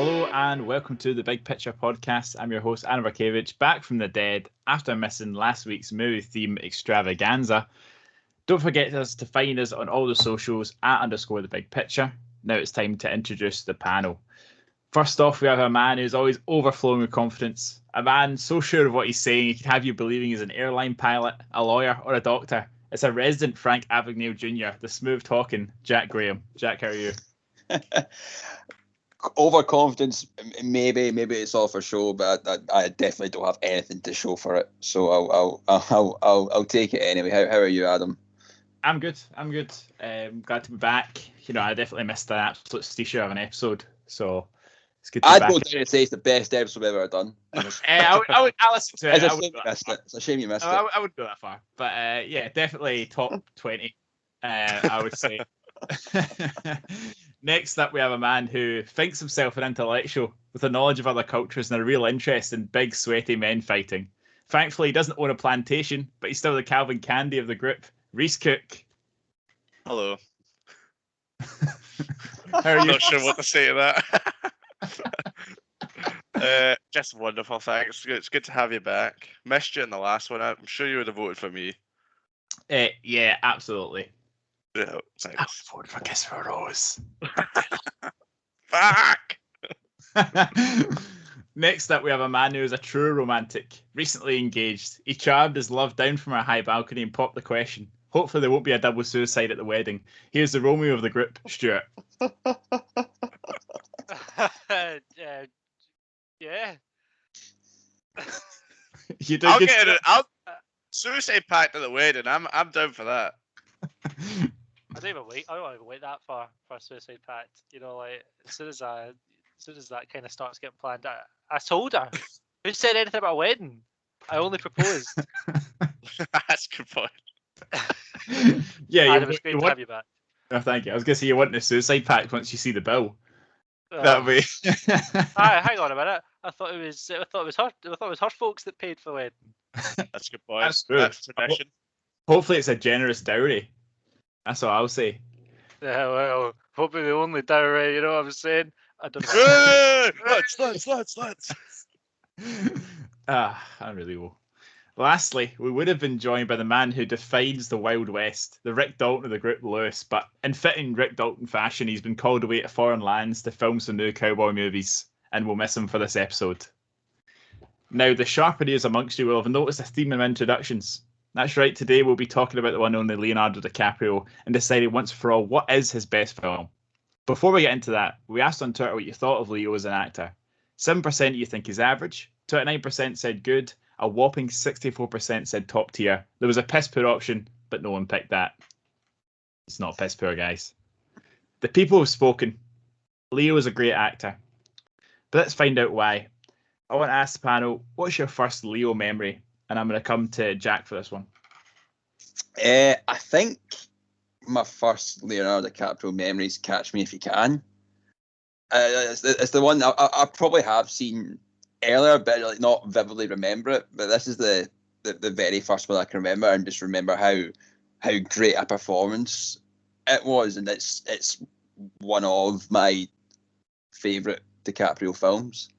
Hello and welcome to the Big Picture Podcast. I'm your host, Anna Barkevich, back from the dead after missing last week's movie theme extravaganza. Don't forget us to find us on all the socials @_the Big Picture. Now it's time to introduce the panel. First off, we have a man who's always overflowing with confidence. A man so sure of what he's saying, he can have you believing he's an airline pilot, a lawyer, or a doctor. It's a resident Frank Abagnale Jr., the smooth-talking Jack Graham. Jack, how are you? Overconfidence, maybe it's all for show, but I definitely don't have anything to show for it. So I'll take it anyway. How are you, Adam? I'm good. Glad to be back. You know, I definitely missed an absolute steesher of an episode, so it's good to be back. I'd go down and say it's the best episode we've ever done. I would listen to it. It's a shame you missed it. I wouldn't go that far, but yeah, definitely top 20. I would say. Next up, we have a man who thinks himself an intellectual with a knowledge of other cultures and a real interest in big, sweaty men fighting. Thankfully, he doesn't own a plantation, but he's still the Calvin Candy of the group. Rhys Cook. Hello. How are you? I'm not sure what to say to that. Just wonderful, thanks. It's good to have you back. Missed you in the last one. I'm sure you would have voted for me. Yeah, absolutely. Yeah, I would vote for Kiss for a Rose. Fuck! Next up, we have a man who is a true romantic, recently engaged. He charmed his love down from a high balcony and popped the question. Hopefully there won't be a double suicide at the wedding. Here's the Romeo of the group, Stewart. Yeah. You do I'll good get it. I'll suicide pact at the wedding. I'm down for that. I don't want to wait that far for a suicide pact. You know, like as soon as that kind of starts getting planned, I told her. Who said anything about a wedding? I only proposed. That's a good point. Yeah, it was great to have you back. Oh, thank you. I was going to say you want a suicide pact once you see the bill. Oh. That'll be. Hang on a minute. I thought it was her folks that paid for the wedding. That's a good point. That's true. That's tradition. Hopefully, it's a generous dowry. That's what I'll say. Yeah, well, hopefully the only dowry. You know what I'm saying? I don't know. Let's. I really will. Lastly, we would have been joined by the man who defines the Wild West, the Rick Dalton of the group, Lewis. But in fitting Rick Dalton fashion, he's been called away to foreign lands to film some new cowboy movies, and we'll miss him for this episode. Now, the sharper ears amongst you will have noticed a theme in introductions. That's right, today we'll be talking about the one and only Leonardo DiCaprio and deciding once for all what is his best film. Before we get into that, we asked on Twitter what you thought of Leo as an actor. 7% you think he's average, 29% said good, a whopping 64% said top tier. There was a piss poor option, but no one picked that. It's not piss poor, guys. The people have spoken. Leo is a great actor. But let's find out why. I want to ask the panel, what's your first Leo memory? And I'm going to come to Jack for this one. I think my first Leonardo DiCaprio memories Catch Me If You Can. It's the one I probably have seen earlier, but like not vividly remember it. But this is the very first one I can remember, and just remember how great a performance it was, and it's one of my favourite DiCaprio films.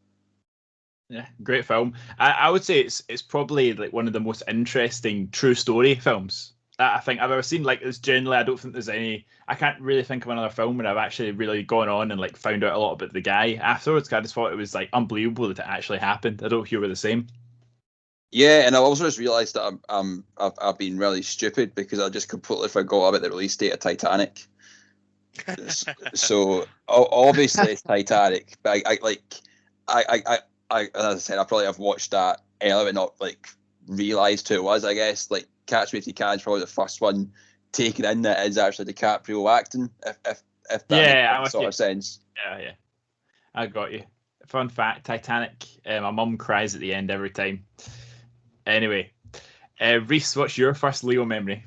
Yeah, great film. I would say it's probably like one of the most interesting true story films I think I've ever seen. Like, it's generally, I don't think there's any. I can't really think of another film where I've actually really gone on and like found out a lot about the guy afterwards. I just thought it was like unbelievable that it actually happened. I don't know if you were the same. Yeah, and I also just realised that I've been really stupid because I just completely forgot about the release date of Titanic. So obviously it's Titanic, but I as I said, I probably have watched that earlier and not like realised who it was. I guess like Catch Me If You Can is probably the first one taken in that is actually DiCaprio acting. If that makes any sort of sense. Yeah, I got you. Fun fact: Titanic. My mum cries at the end every time. Anyway, Rhys, what's your first Leo memory?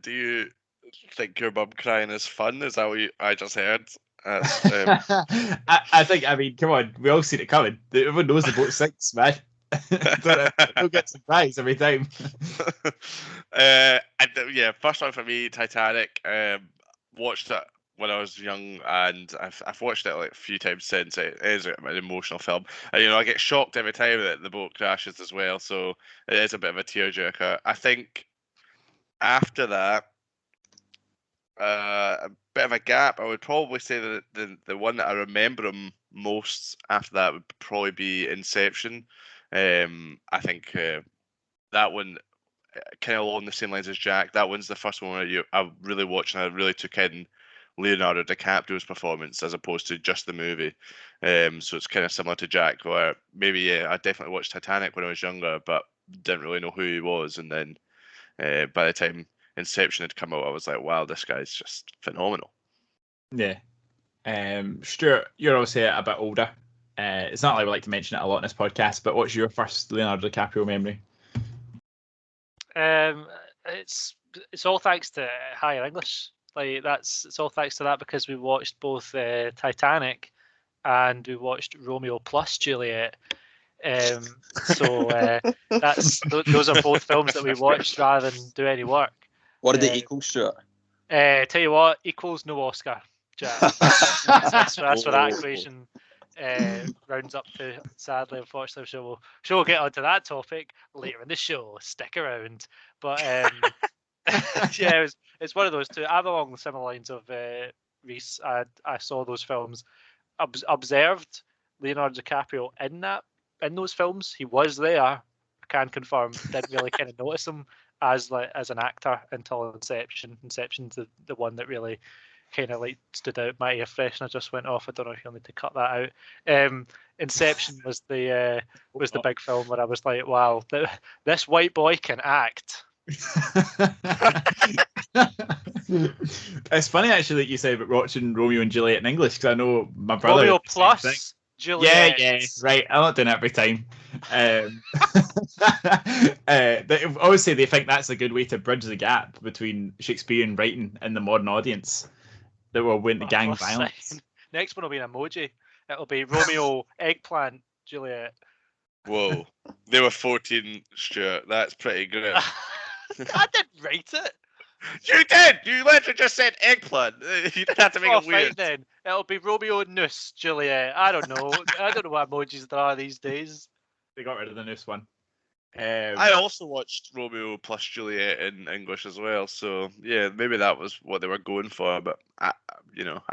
Do you think your mum crying is fun? Is that what I just heard? I think, I mean, come on, we all seen it coming. Everyone knows the boat sinks, man. Don't get surprised every time. Yeah, first one for me, Titanic. Watched it when I was young, and I've watched it like a few times since. It is an emotional film, and I get shocked every time that the boat crashes as well. So it is a bit of a tearjerker. I think after that, a bit of a gap. I would probably say that the one that I remember him most after that would probably be Inception. I think that one, kind of along the same lines as Jack. That one's the first one where I really watched and I really took in Leonardo DiCaprio's performance as opposed to just the movie. So it's kind of similar to Jack, where maybe I definitely watched Titanic when I was younger, but didn't really know who he was. And then by the time Inception had come out, I was like, wow, this guy's just phenomenal. Yeah. Stuart, you're obviously a bit older. It's not like we like to mention it a lot in this podcast, but what's your first Leonardo DiCaprio memory? It's all thanks to higher English. Like it's all thanks to that, because we watched both Titanic and we watched Romeo plus Juliet. So those are both films that we watched rather than do any work. What did they equal, Stuart? Tell you what, equals no Oscar, Jack. That's where that equation rounds up to, sadly, unfortunately. So we'll get onto that topic later in the show. Stick around. But yeah, it's one of those two. I'm along the similar lines of Rhys. I saw those films, observed Leonardo DiCaprio in those films. He was there. I can confirm. Didn't really kind of notice him as an actor until Inception. Inception's the one that really kind of like stood out. My air freshener just went off. I don't know if you'll need to cut that out. Inception was the big film where I was like, wow, this white boy can act. It's funny actually that you say about watching Romeo and Juliet in English, because I know my brother. Romeo plus Juliet. Yeah, right. I'm not doing it every time. They always say they think that's a good way to bridge the gap between Shakespearean writing and the modern audience that will win the gang violence. Next one will be an emoji. It'll be Romeo eggplant Juliet. Whoa, they were 14, Stuart. That's pretty good. I didn't write it. You did. You literally just said eggplant. You didn't have to make it weird. Then it'll be Romeo noose Juliet. I don't know. I don't know what emojis there are these days. They got rid of the noose one. I also watched Romeo plus Juliet in English as well, so yeah, maybe that was what they were going for. But I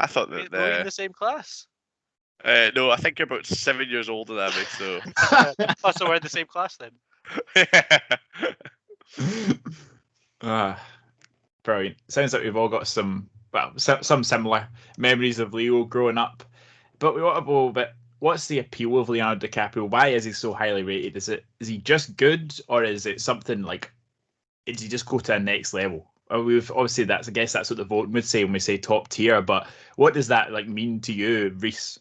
thought that were we in the same class? No, I think you're about 7 years older than me, so. So we're in the same class then. Brilliant. Sounds like we've all got some similar memories of Leo growing up. But we want to go a bit. What's the appeal of Leonardo DiCaprio? Why is he so highly rated? Is he just good, or is it something like, did he just go to a next level? We've obviously I guess that's what the vote would say when we say top tier. But what does that mean to you, Rhys?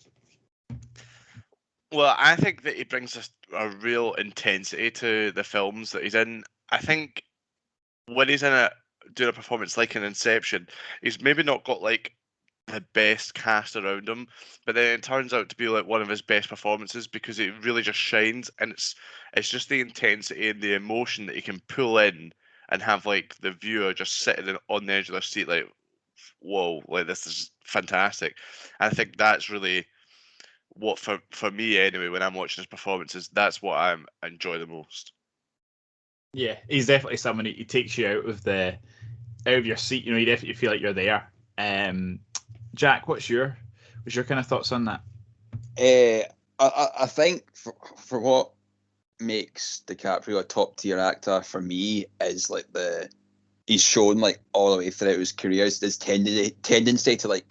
Well, I think that he brings a real intensity to the films that he's in. I think when he's doing a performance like in Inception, he's maybe not got the best cast around him, but then it turns out to be one of his best performances because it really just shines, and it's just the intensity and the emotion that he can pull in and have the viewer just sitting on the edge of their seat whoa, this is fantastic. And I think that's really what for me anyway, when I'm watching his performances, that's what I enjoy the most. Yeah, he's definitely someone he takes you out of your seat. You definitely feel like you're there. Jack, what's your kind of thoughts on that? I think for what makes DiCaprio a top tier actor for me is he's shown all the way throughout his career his tendency to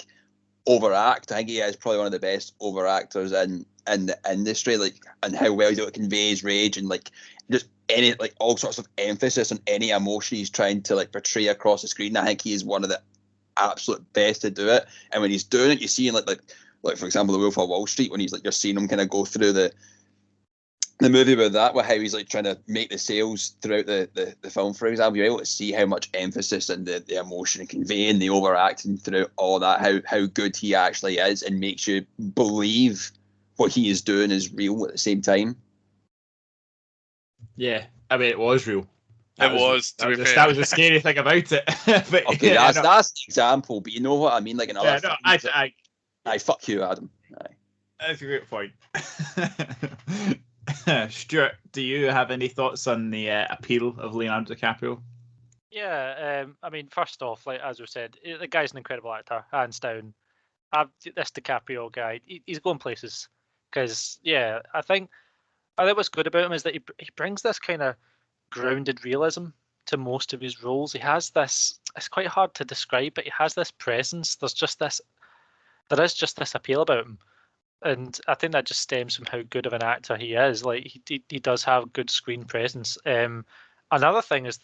overact. I think he is probably one of the best overactors in the industry, and how well he's able to convey his rage and just any all sorts of emphasis on any emotion he's trying to portray across the screen. I think he is one of the absolute best to do it. And when he's doing it, you see like for example, The Wolf of Wall Street, when he's you're seeing him kind of go through the movie with how he's trying to make the sales throughout the film, for example. You're able to see how much emphasis and the emotion and conveying the overacting throughout all that, how good he actually is, and makes you believe what he is doing is real at the same time. Yeah, I mean, it was real. That was the scary thing about it. But, Okay, yeah, that's the example, but you know what I mean? Like another. Yeah, I fuck you, Adam. Aye. That's a great point. Stuart, do you have any thoughts on the appeal of Leonardo DiCaprio? Yeah, I mean, first off, like as we said, the guy's an incredible actor, hands down. This DiCaprio guy, he's going places. Because I think what's good about him is that he brings this kind of grounded realism to most of his roles. He has this. It's quite hard to describe, but he has this presence. There is just this appeal about him, and I think that just stems from how good of an actor he is. Like he does have good screen presence. Another thing is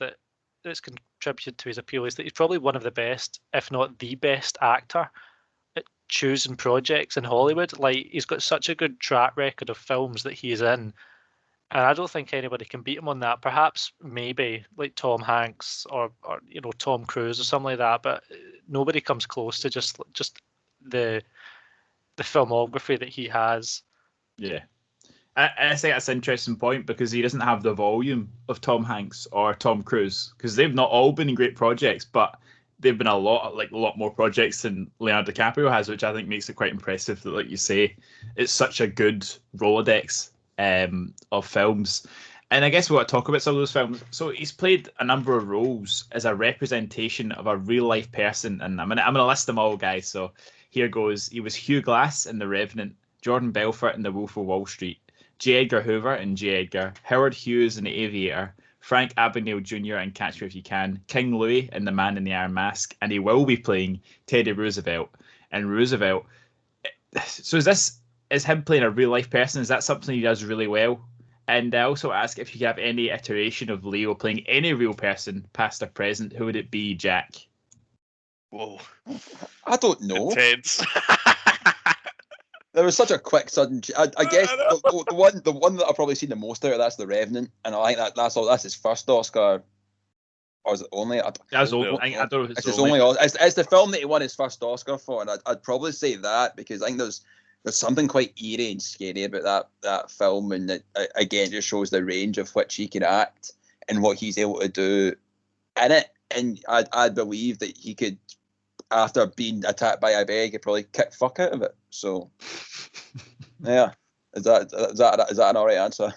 that's contributed to his appeal is that he's probably one of the best, if not the best actor at choosing projects in Hollywood. Like he's got such a good track record of films that he's in, and I don't think anybody can beat him on that. Perhaps maybe like Tom Hanks or Tom Cruise or something like that, but nobody comes close to just the filmography that he has. Yeah. I think that's an interesting point because he doesn't have the volume of Tom Hanks or Tom Cruise because they've not all been in great projects, but they've been a lot more projects than Leonardo DiCaprio has, which I think makes it quite impressive that, like you say, it's such a good Rolodex of films. And I guess we want to talk about some of those films. So he's played a number of roles as a representation of a real life person, and I'm gonna list them all, guys. So here goes. He was Hugh Glass in The Revenant, Jordan Belfort in The Wolf of Wall Street, J. Edgar Hoover in J. Edgar, Howard Hughes in The Aviator, Frank Abagnale Jr. in Catch Me If You Can, King Louis in The Man in the Iron Mask, and he will be playing Teddy Roosevelt in Roosevelt. So is him playing a real life person? Is that something he does really well? And I also ask if you have any iteration of Leo playing any real person, past or present, who would it be, Jack? Whoa. I don't know. Intense. There was such a quick, sudden. I guess the one that I've probably seen the most out of that's The Revenant, and I think that's his first Oscar, or is it only? I don't know if it's only. It's the film that he won his first Oscar for, and I'd probably say that because I think there's something quite eerie and scary about that film, and it again just shows the range of which he can act and what he's able to do in it. And I believe that he could, after being attacked by a bear, he could probably kick fuck out of it. So, yeah, is that an alright answer?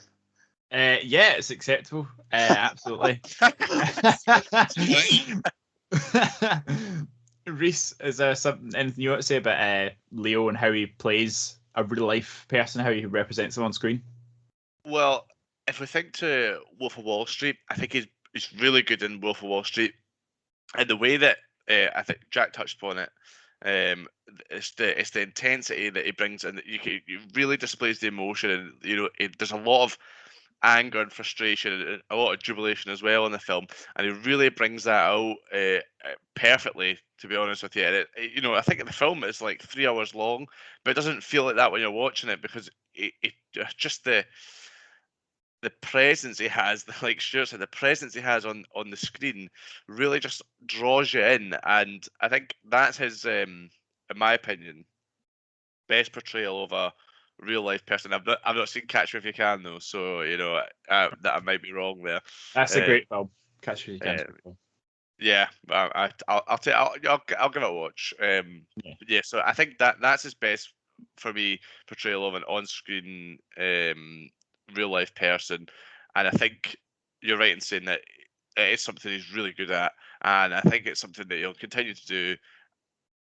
Yeah, it's acceptable. Absolutely. Rhys, is there anything you want to say about Leo and how he plays a real life person, how he represents him on screen? Well, if we think to Wolf of Wall Street, I think he's really good in Wolf of Wall Street, and the way that I think Jack touched upon it. It's the intensity that he brings, and he really displays the emotion, and there's a lot of anger and frustration and a lot of jubilation as well in the film, and he really brings that out perfectly, to be honest with you. And I think the film is like 3 hours long, but it doesn't feel like that when you're watching it because it just the presence he has, like Stuart said, the presence he has on the screen really just draws you in, and I think that's his, in my opinion, best portrayal of a real life person. I've not seen Catch Me If You Can though, so that I might be wrong there. That's a great film. Catch Me If You Can. Yeah, I'll give it a watch. So I think that's his best for me portrayal of an on-screen real life person, and I think you're right in saying that it is something he's really good at, and I think it's something that he'll continue to do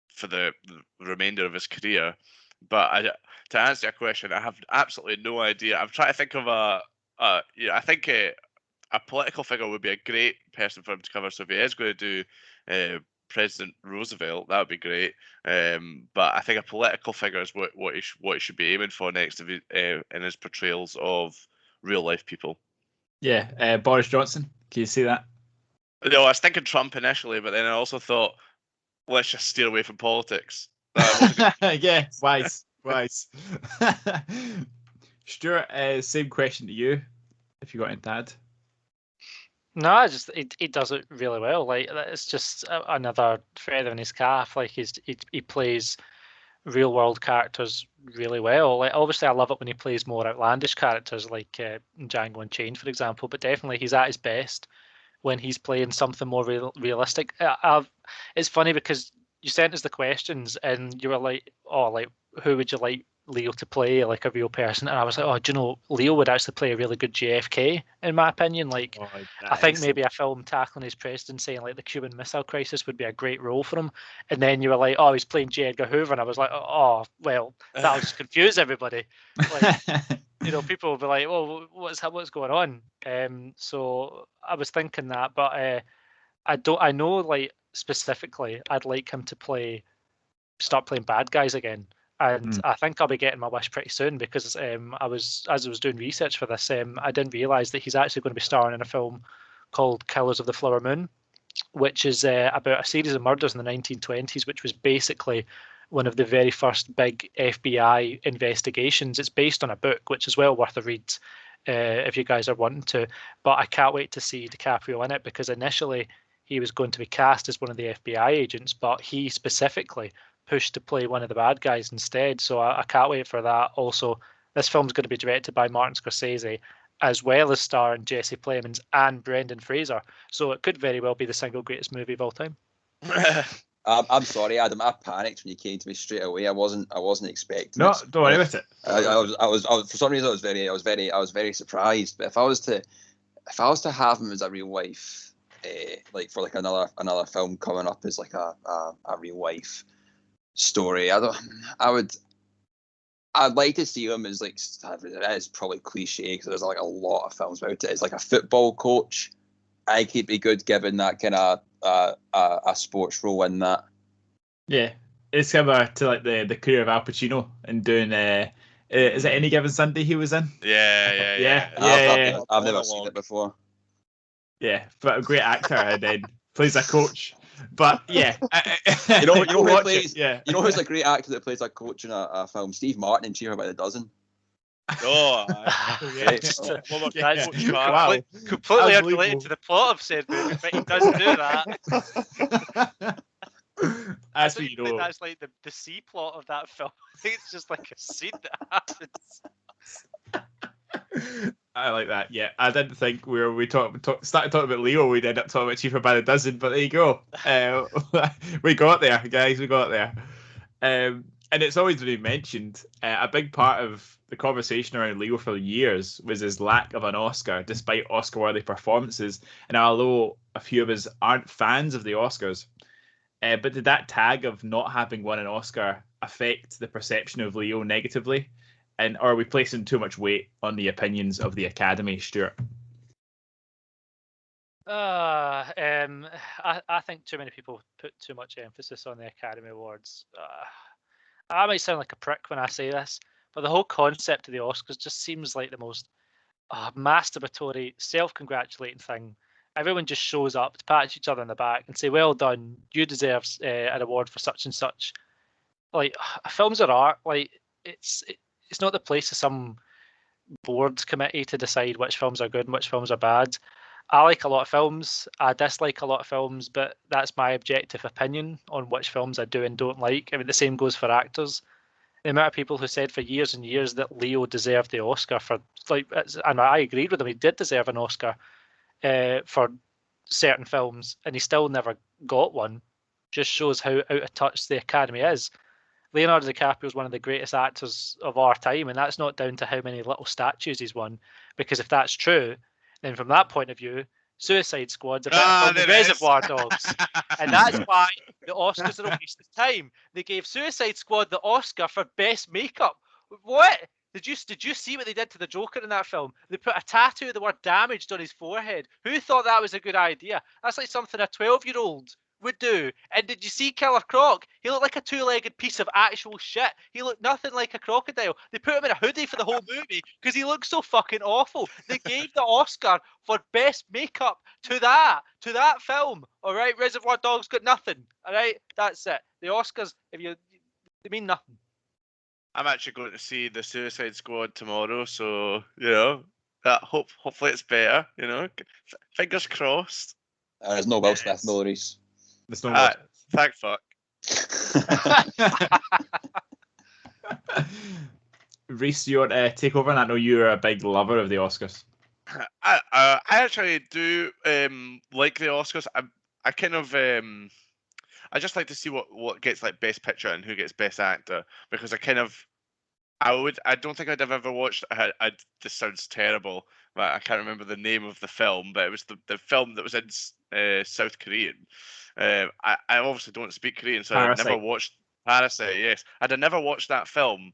for the remainder of his career. But to answer your question, I have absolutely no idea. I'm trying to think of I think a political figure would be a great person for him to cover. So if he is going to do President Roosevelt, that would be great. But I think a political figure is what he should be aiming for next in his portrayals of real life people. Yeah, Boris Johnson. Can you see that? No, I was thinking Trump initially, but then I also thought, let's just steer away from politics. Yeah, wise. Stuart, same question to you. If you got it, Dad. No, he does it really well. Like it's just another feather in his cap. Like he plays real world characters really well. Like obviously, I love it when he plays more outlandish characters, like Django Unchained, for example. But definitely, he's at his best when he's playing something more realistic. It's funny because you sent us the questions and you were like, oh, like, who would you like Leo to play, like a real person? And I was like, oh, do you know, Leo would actually play a really good JFK, in my opinion. Like, I think maybe a film tackling his presidency and like the Cuban Missile Crisis would be a great role for him. And then you were like, oh, he's playing J. Edgar Hoover, and I was like, oh, well, that'll just confuse everybody. Like, you know, people will be like, oh, what's going on? So I was thinking that, but I know, like, specifically, I'd like him to start playing bad guys again. And I think I'll be getting my wish pretty soon because as I was doing research for this, I didn't realise that he's actually going to be starring in a film called Killers of the Flower Moon, which is about a series of murders in the 1920s, which was basically one of the very first big FBI investigations. It's based on a book, which is well worth a read if you guys are wanting to. But I can't wait to see DiCaprio in it because initially he was going to be cast as one of the FBI agents, but he specifically pushed to play one of the bad guys instead. So I can't wait for that. Also, this film's going to be directed by Martin Scorsese, as well as starring Jesse Plemons and Brendan Fraser. So it could very well be the single greatest movie of all time. I'm sorry, Adam. I panicked when you came to me straight away. I wasn't expecting. No, it. Don't worry about it. I was for some reason I was very surprised. But if I was to have him as a real life, like for like another film coming up as like a real life story, I'd like to see him as, like, it is probably cliche because there's like a lot of films about it. It's like a football coach. I think he'd be good given that kind of a sports role in that. Yeah, it's similar to like the career of Al Pacino and doing is it Any Given Sunday he was in? Yeah. I've never seen it before. Yeah, but a great actor and then plays a coach. But yeah, you know who plays? Yeah, you know who's a great actor that plays a coach in a film? Steve Martin in Cheer by the Dozen. Oh, yeah. Wow. Completely unrelated to the plot of said movie, but he does do that. As we know, that's like the C plot of that film. I think it's just like a scene that happens. I like that. Yeah, I didn't think we started talking about Leo. We'd end up talking about Cheaper by the Dozen, but there you go. We got there, guys. We got there. And it's always been mentioned. A big part of the conversation around Leo for years was his lack of an Oscar, despite Oscar-worthy performances. And although a few of us aren't fans of the Oscars, but did that tag of not having won an Oscar affect the perception of Leo negatively? And are we placing too much weight on the opinions of the Academy, Stewart? I think too many people put too much emphasis on the Academy Awards. I might sound like a prick when I say this, but the whole concept of the Oscars just seems like the most masturbatory, self-congratulating thing. Everyone just shows up to pat each other on the back and say, "Well done, you deserve an award for such and such." Like, films are art. Like, it's not the place of some board committee to decide which films are good and which films are bad. I like a lot of films. I dislike a lot of films, but that's my objective opinion on which films I do and don't like. I mean, the same goes for actors. The amount of people who said for years and years that Leo deserved the Oscar for, like, and I agreed with him, he did deserve an Oscar for certain films, and he still never got one, just shows how out of touch the Academy is. Leonardo DiCaprio is one of the greatest actors of our time, and that's not down to how many little statues he's won, because if that's true, then from that point of view, Suicide Squad's a better film than Reservoir Dogs. And that's why the Oscars are a waste of time. They gave Suicide Squad the Oscar for best makeup. What? Did you see what they did to the Joker in that film? They put a tattoo of the word damaged on his forehead. Who thought that was a good idea? That's like something a 12-year-old would do. And did you see Killer Croc? He looked like a two-legged piece of actual shit. He looked nothing like a crocodile. They put him in a hoodie for the whole movie because he looked so fucking awful. They gave the Oscar for best makeup to that film. All right, Reservoir Dogs got nothing. All right, that's it. The Oscars, they mean nothing. I'm actually going to see the Suicide Squad tomorrow, so hopefully it's better. Fingers crossed. There's no Will Smith, no Rhys. There's no thank fuck. Rhys, you want to take over? And I know you're a big lover of the Oscars. I actually do like the Oscars. I kind of I just like to see what gets like Best Picture and who gets Best Actor, because I don't think I'd have ever watched. This sounds terrible, but I can't remember the name of the film. But it was the film that was in South Korean. I obviously don't speak Korean, so I'd never Parasite. watched Parasite. Yes, I'd have never watched that film,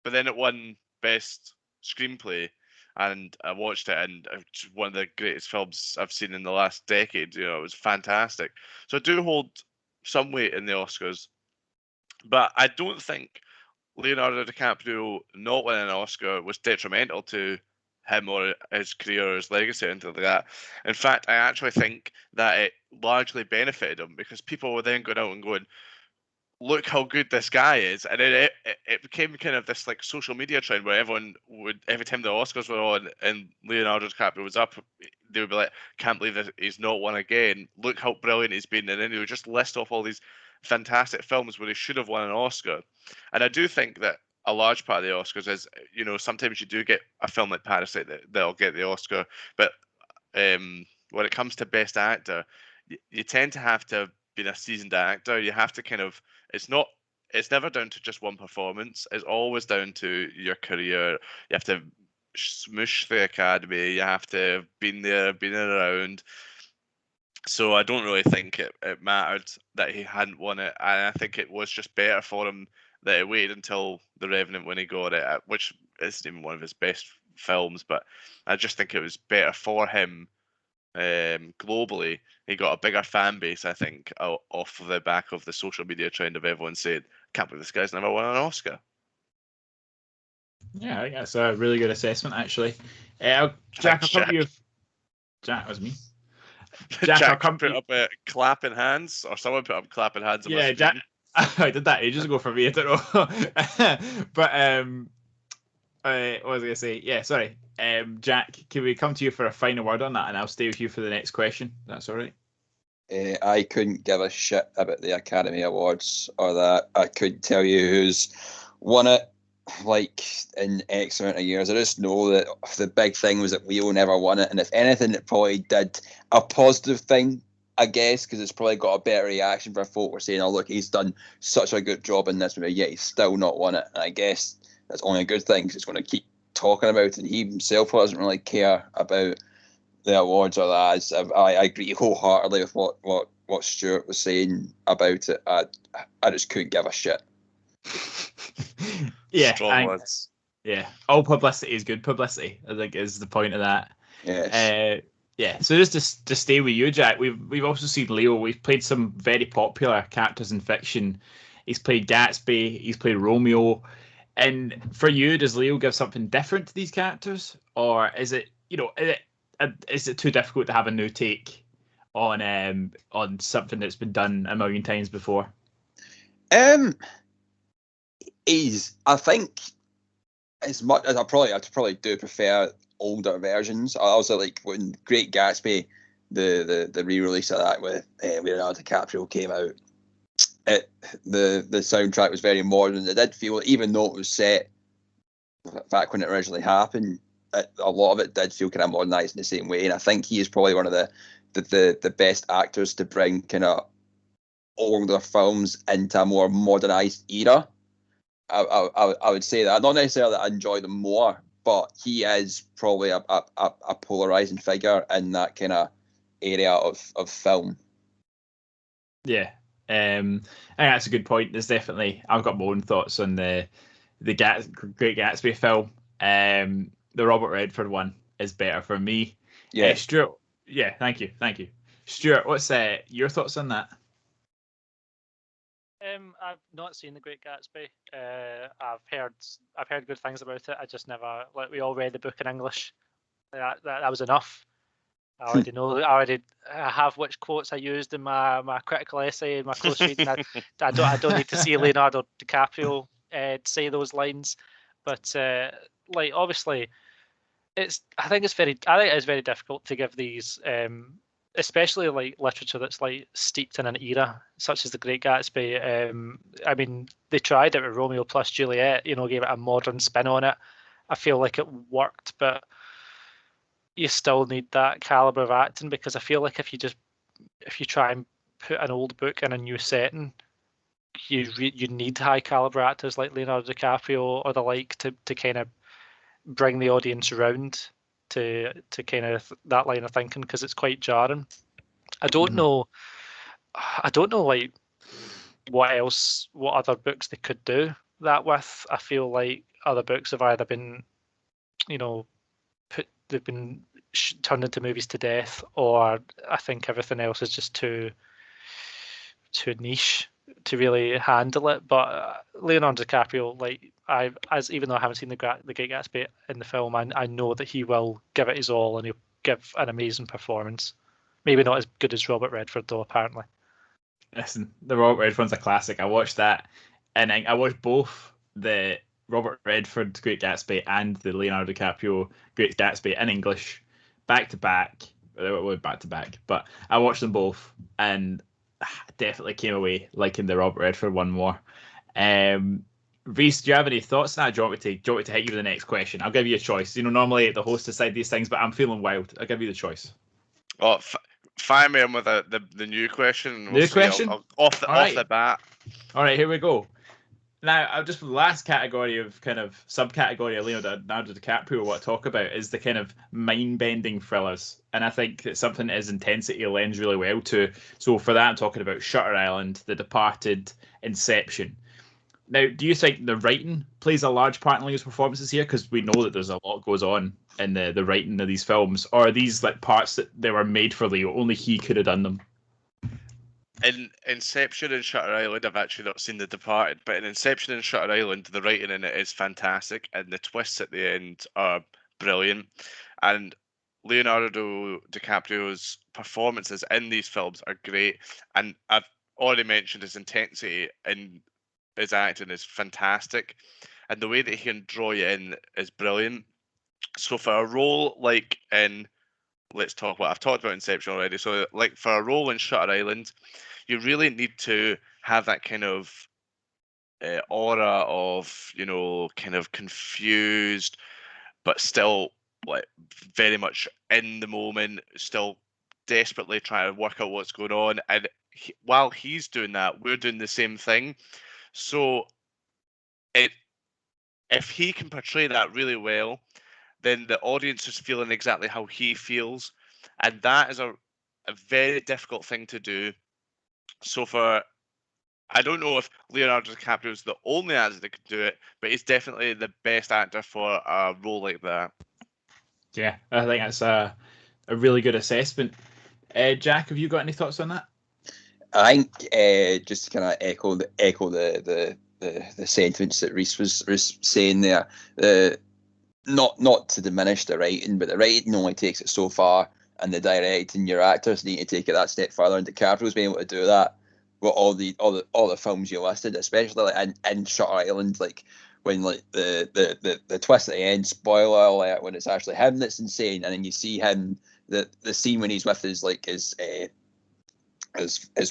but then it won Best Screenplay, and I watched it, and it's one of the greatest films I've seen in the last decade. You know, it was fantastic. So I do hold some weight in the Oscars, but I don't think Leonardo DiCaprio not winning an Oscar was detrimental to him or his career or his legacy or anything like that. In fact, I actually think that it largely benefited him, because people were then going out and going, look how good this guy is, and it became kind of this like social media trend where everyone would, every time the Oscars were on and Leonardo DiCaprio was up, they would be like, can't believe that he's not won again, look how brilliant he's been, and then they would just list off all these fantastic films where he should have won an Oscar. And I do think that a large part of the Oscars is, you know, sometimes you do get a film like Parasite that'll get the Oscar, but when it comes to Best Actor, you tend to have to be a seasoned actor. You have to kind of, it's not, it's never down to just one performance. It's always down to your career. You have to smoosh the academy. You have to have been there, been around. So I don't really think it mattered that he hadn't won it. And I think it was just better for him that he waited until The Revenant when he got it, which isn't even one of his best films. But I just think it was better for him globally. He got a bigger fan base, I think, off the back of the social media trend of everyone saying, "Can't believe this guy's never won an Oscar." Yeah, I think that's a really good assessment, actually. Jack, I'll come to you. Jack, was me. Jack, I'll come put up clapping hands, or someone put up clapping hands. Yeah, Jack. I did that ages ago for me. I don't know. But what was I gonna say? Yeah, sorry. Jack, can we come to you for a final word on that, and I'll stay with you for the next question? That's all right. I couldn't give a shit about the Academy Awards or that. I couldn't tell you who's won it, like, in X amount of years. I just know that the big thing was that Leo never won it, and if anything, it probably did a positive thing, I guess, because it's probably got a better reaction for folk were saying, "Oh, look, he's done such a good job in this movie, yet he's still not won it." And I guess that's only a good thing, because it's going to keep talking about it, and he himself doesn't really care about the awards or that. I agree wholeheartedly with what Stewart was saying about it. I just couldn't give a shit. Yeah, strong words. Yeah, all publicity is good publicity, I think, is the point of that. Yes. Yeah, so just to stay with you, Jack, we've also seen Leo. We've played some very popular characters in fiction. He's played Gatsby, he's played Romeo. And for you, does Leo give something different to these characters, or is it, is it too difficult to have a new take on something that's been done a million times before? I think, as much as I probably do prefer older versions. I also like when Great Gatsby, the re-release of that with Leonardo DiCaprio came out. The soundtrack was very modern. It did feel, even though it was set back when it originally happened, a lot of it did feel kind of modernized in the same way. And I think he is probably one of the best actors to bring kind of older films into a more modernized era. I would say that. Not necessarily that I enjoy them more, but he is probably a polarizing figure in that kind of area of film. Yeah, I think that's a good point. There's definitely, I've got my own thoughts on the Great Gatsby film. The Robert Redford one is better for me. Yeah, Stuart. Yeah, thank you. Stuart, what's your thoughts on that? I've not seen The Great Gatsby. I've heard good things about it. I just never, like, we all read the book in English. That was enough. I already know. I have which quotes I used in my critical essay and my close reading. I don't need to see Leonardo DiCaprio say those lines. But like, obviously, I think it's very difficult to give these, especially like literature that's like steeped in an era such as The Great Gatsby. I mean, they tried it with Romeo plus Juliet. Gave it a modern spin on it. I feel like it worked, but you still need that caliber of acting, because I feel like if you try and put an old book in a new setting, you need high caliber actors like Leonardo DiCaprio or the like to kind of bring the audience around to kind of that line of thinking, because it's quite jarring. I don't know like what other books they could do that with. I feel like other books have either been, they've been turned into movies to death, or I think everything else is just too niche to really handle it. But Leonardo DiCaprio, like even though I haven't seen the Great Gatsby in the film, I know that he will give it his all and he'll give an amazing performance. Maybe not as good as Robert Redford though, apparently. Listen, the Robert Redford's a classic. I watched that, and I watched both the Robert Redford Great Gatsby and the Leonardo DiCaprio Great Gatsby in English, back to back. Well, back to back, but I watched them both, and definitely came away liking the Robert Redford one more. Rhys, do you have any thoughts on that? Do you want me to hit you with the next question? I'll give you a choice. Normally the host decide these things, but I'm feeling wild. I'll give you the choice. Oh, fire me in with the new question. New question? Off the bat. All right, here we go. Now, I'll just the last category of kind of subcategory of Leonardo DiCaprio what I talk about is the kind of mind-bending thrillers, and I think that something his intensity lends really well to. So for that, I'm talking about Shutter Island, The Departed, Inception. Now, do you think the writing plays a large part in Leo's performances here? Because we know that there's a lot goes on in the writing of these films, or are these like parts that they were made for Leo? Only he could have done them. In Inception and Shutter Island, I've actually not seen The Departed, but in Inception and Shutter Island, the writing in it is fantastic, and the twists at the end are brilliant. And Leonardo DiCaprio's performances in these films are great, and I've already mentioned his intensity in his acting is fantastic, and the way that he can draw you in is brilliant. So for a role like in I've talked about Inception already. So, like for a role in Shutter Island, you really need to have that kind of aura of, kind of confused, but still like very much in the moment, still desperately trying to work out what's going on. And while he's doing that, we're doing the same thing. So, if he can portray that really well, then the audience is feeling exactly how he feels, and that is a very difficult thing to do. So I don't know if Leonardo DiCaprio is the only actor that can do it, but he's definitely the best actor for a role like that. Yeah, I think that's a really good assessment. Jack, have you got any thoughts on that? I think just to kind of echo the sentiments that Rhys was saying there. Not to diminish the writing, but the writing only takes it so far, and the directing, your actors need to take it that step further. And DiCaprio's been able to do that with all the films you listed, especially like in Shutter Island, like when like the twist at the end, spoiler alert, when it's actually him that's insane, and then you see him the scene when he's with his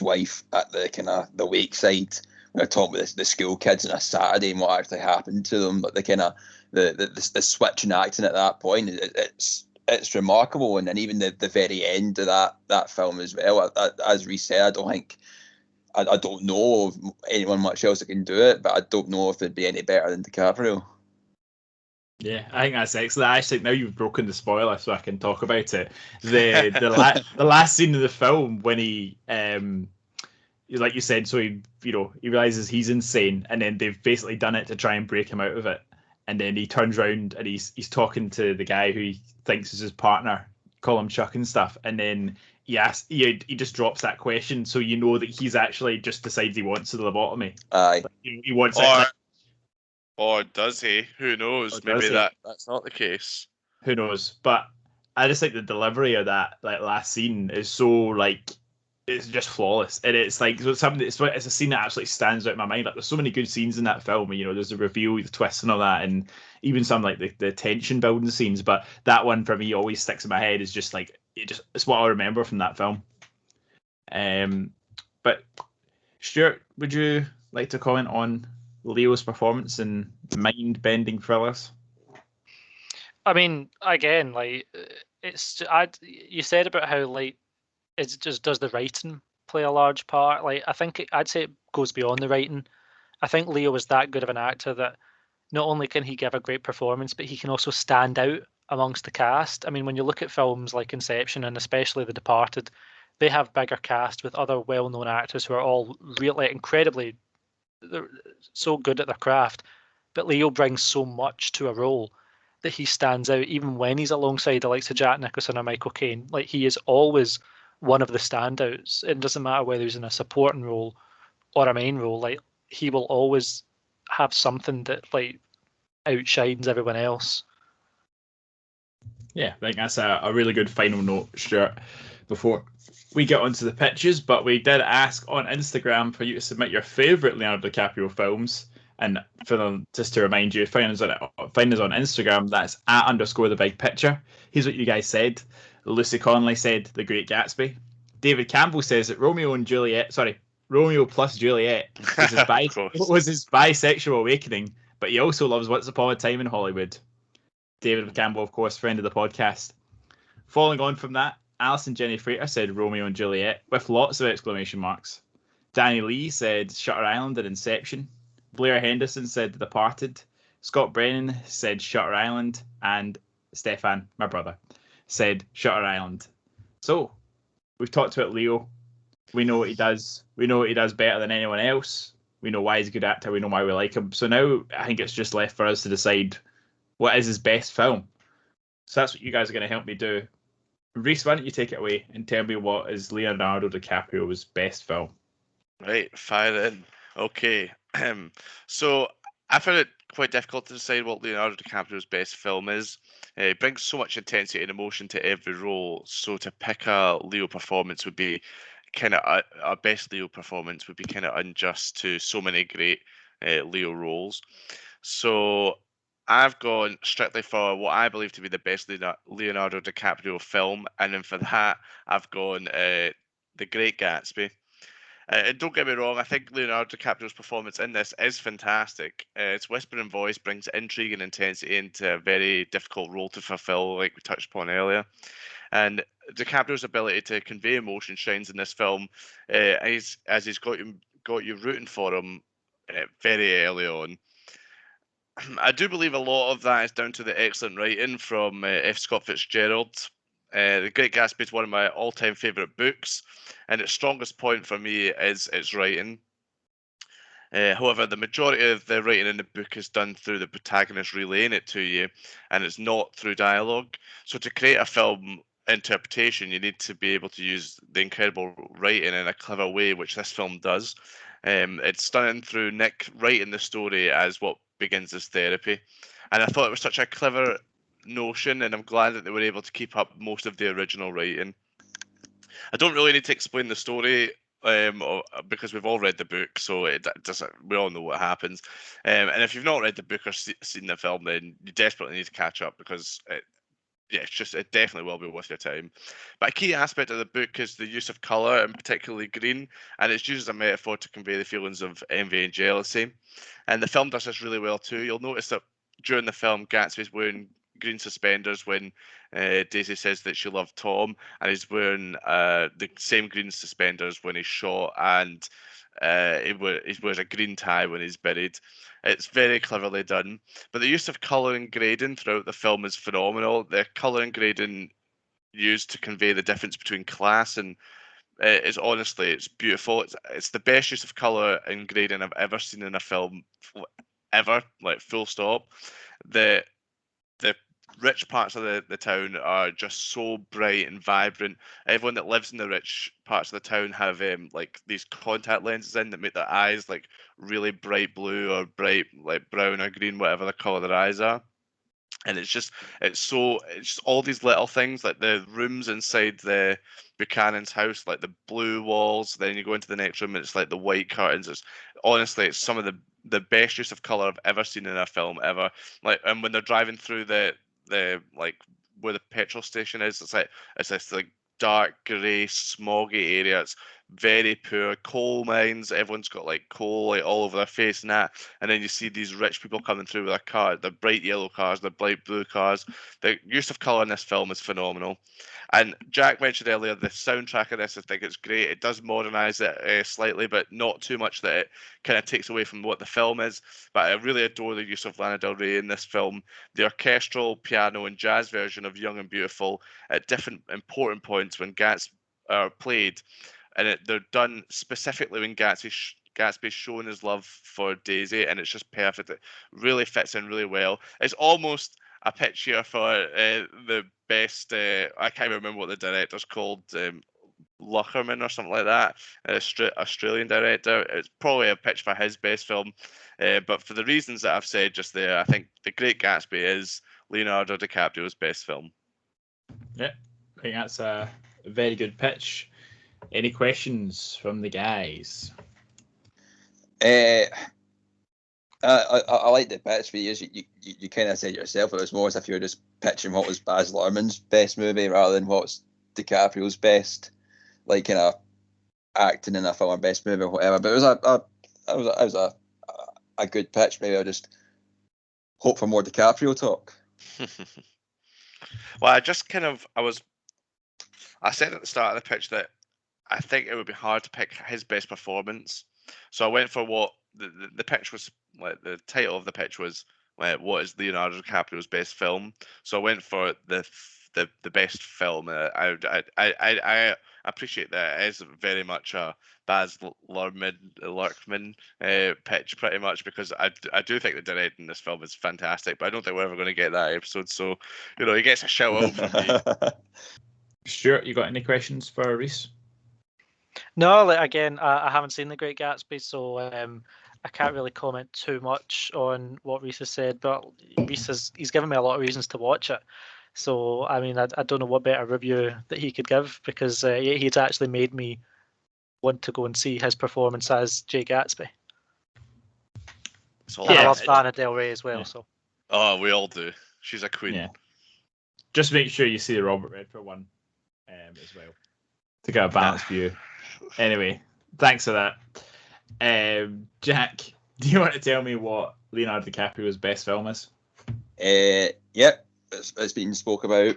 wife at the kind of the wake side. We're talking about the school kids on a Saturday and what actually happened to them, but the kind of the switch in acting at that point, it's remarkable. And then even the very end of that film as well, as Rhys said, I don't know of anyone much else that can do it, but I don't know if it'd be any better than DiCaprio. Yeah, I think that's excellent. I think now you've broken the spoiler, so I can talk about it. The last scene of the film when he like you said, so he realizes he's insane, and then they've basically done it to try and break him out of it. And then he turns around and he's talking to the guy who he thinks is his partner, call him Chuck and stuff. And then he just drops that question, so you know that he's actually just decides he wants the lobotomy. Aye, he wants it. Or does he? Who knows? Maybe that's not the case. Who knows? But I just think the delivery of that last scene is so like. It's just flawless, and it's like it's a scene that absolutely stands out in my mind. Like there's so many good scenes in that film, and there's a reveal, the twist, and all that, and even some like the tension building scenes. But that one for me always sticks in my head. Is just like it's what I remember from that film. But Stewart, would you like to comment on Leo's performance in mind-bending thrillers? I mean, again, like you said about how like it's just does the writing play a large part? Like I think I'd say it goes beyond the writing. I think Leo is that good of an actor that not only can he give a great performance, but he can also stand out amongst the cast. I mean, when you look at films like Inception and especially The Departed, they have bigger cast with other well-known actors who are all really incredibly they're so good at their craft. But Leo brings so much to a role that he stands out even when he's alongside the likes of Jack Nicholson or Michael Caine. Like he is always one of the standouts. It doesn't matter whether he's in a supporting role or a main role. Like he will always have something that like outshines everyone else. Yeah, I think that's a really good final note, Stuart, before we get onto the pitches. But we did ask on Instagram for you to submit your favourite Leonardo DiCaprio films. And for them, just to remind you, find us on Instagram. That's @_the_big-picture. Here's what you guys said. Lucy Conley said The Great Gatsby. David Campbell says that Romeo plus Juliet was his bisexual awakening, but he also loves Once Upon a Time in Hollywood. David Campbell, of course, friend of the podcast. Following on from that, Alison Jenny Frater said Romeo and Juliet with lots of exclamation marks. Danny Lee said Shutter Island and Inception. Blair Henderson said The Departed. Scott Brennan said Shutter Island. And Stefan, my brother, said Shutter Island. So, we've talked about Leo. We know what he does. We know what he does better than anyone else. We know why he's a good actor. We know why we like him. So now I think it's just left for us to decide what is his best film. So that's what you guys are going to help me do. Rhys, why don't you take it away and tell me what is Leonardo DiCaprio's best film? Right, fire in. Okay. So I found it quite difficult to decide what Leonardo DiCaprio's best film is. He brings so much intensity and emotion to every role. So to pick a Leo performance would be kind of a best Leo performance would be kind of unjust to so many great Leo roles. So I've gone strictly for what I believe to be the best Leonardo DiCaprio film, and then for that I've gone The Great Gatsby. And don't get me wrong, I think Leonardo DiCaprio's performance in this is fantastic. Its whispering voice brings intrigue and intensity into a very difficult role to fulfill, like we touched upon earlier. And DiCaprio's ability to convey emotion shines in this film, as he's got you rooting for him very early on. I do believe a lot of that is down to the excellent writing from F. Scott Fitzgerald. The Great Gatsby is one of my all-time favourite books, and its strongest point for me is its writing. However, the majority of the writing in the book is done through the protagonist relaying it to you, and it's not through dialogue. So to create a film interpretation, you need to be able to use the incredible writing in a clever way, which this film does. It's done through Nick writing the story as what begins as therapy. And I thought it was such a clever notion, and I'm glad that they were able to keep up most of the original writing. I don't really need to explain the story because we've all read the book, so we all know what happens. And if you've not read the book or seen the film, then you desperately need to catch up because it definitely will be worth your time. But a key aspect of the book is the use of colour, and particularly green, and it's used as a metaphor to convey the feelings of envy and jealousy. And the film does this really well too. You'll notice that during the film, Gatsby's wearing green suspenders when Daisy says that she loved Tom, and he's wearing the same green suspenders when he's shot, and he wears a green tie when he's buried. It's very cleverly done. But the use of colour and grading throughout the film is phenomenal. The colour and grading used to convey the difference between class and it's beautiful. It's the best use of colour and grading I've ever seen in a film, ever, like full stop. The rich parts of the town are just so bright and vibrant. Everyone that lives in the rich parts of the town have like these contact lenses in that make their eyes like really bright blue or bright like brown or green, whatever the colour their eyes are. And it's just all these little things, like the rooms inside the Buchanan's house, like the blue walls. Then you go into the next room and it's like the white curtains. It's some of the best use of color I've ever seen in a film ever. Like, and when they're driving through the like where the petrol station is, it's this like dark grey smoggy area. It's very poor coal mines. Everyone's got like coal like all over their face and that. And then you see these rich people coming through with their car, their bright yellow cars, their bright blue cars. The use of colour in this film is phenomenal. And Jack mentioned earlier the soundtrack of this. I think it's great. It does modernise it slightly, but not too much that it kind of takes away from what the film is. But I really adore the use of Lana Del Rey in this film. The orchestral, piano, and jazz version of Young and Beautiful at different important points when Gats are played, and they're done specifically when Gatsby's showing his love for Daisy, and it's just perfect. It really fits in really well. It's almost a pitch here for the best. I can't remember what the director's called. Luckerman or something like that, an Australian director. It's probably a pitch for his best film. But for the reasons that I've said just there, I think The Great Gatsby is Leonardo DiCaprio's best film. Yeah, I think that's a very good pitch. Any questions from the guys? I like the pitch for you kind of said yourself. It was more as if you were just pitching what was Baz Luhrmann's best movie rather than what's DiCaprio's best, like kind of acting in a film or best movie or whatever. But it was a good pitch. Maybe I'll just hope for more DiCaprio talk. Well, I said at the start of the pitch that I think it would be hard to pick his best performance. So I went for what the pitch was, like the title of the pitch was, what is Leonardo DiCaprio's best film? So I went for the best film. I appreciate that it is very much a Baz Luhrmann pitch, pretty much, because I do think the directing in this film is fantastic, but I don't think we're ever going to get that episode. So, he gets a shout out from me. Stuart, you got any questions for Rhys? No, again, I haven't seen The Great Gatsby, so I can't really comment too much on what Rhys has said, but he's given me a lot of reasons to watch it. So, I mean, I don't know what better review that he could give, because he's actually made me want to go and see his performance as Jay Gatsby. And I love Lana Del Rey as well. Yeah. So. Oh, we all do. She's a queen. Yeah. Just make sure you see the Robert Redford one as well to get a balanced view. Anyway, thanks for that. Jack, do you want to tell me what Leonardo DiCaprio's best film is? Yep, it's been spoke about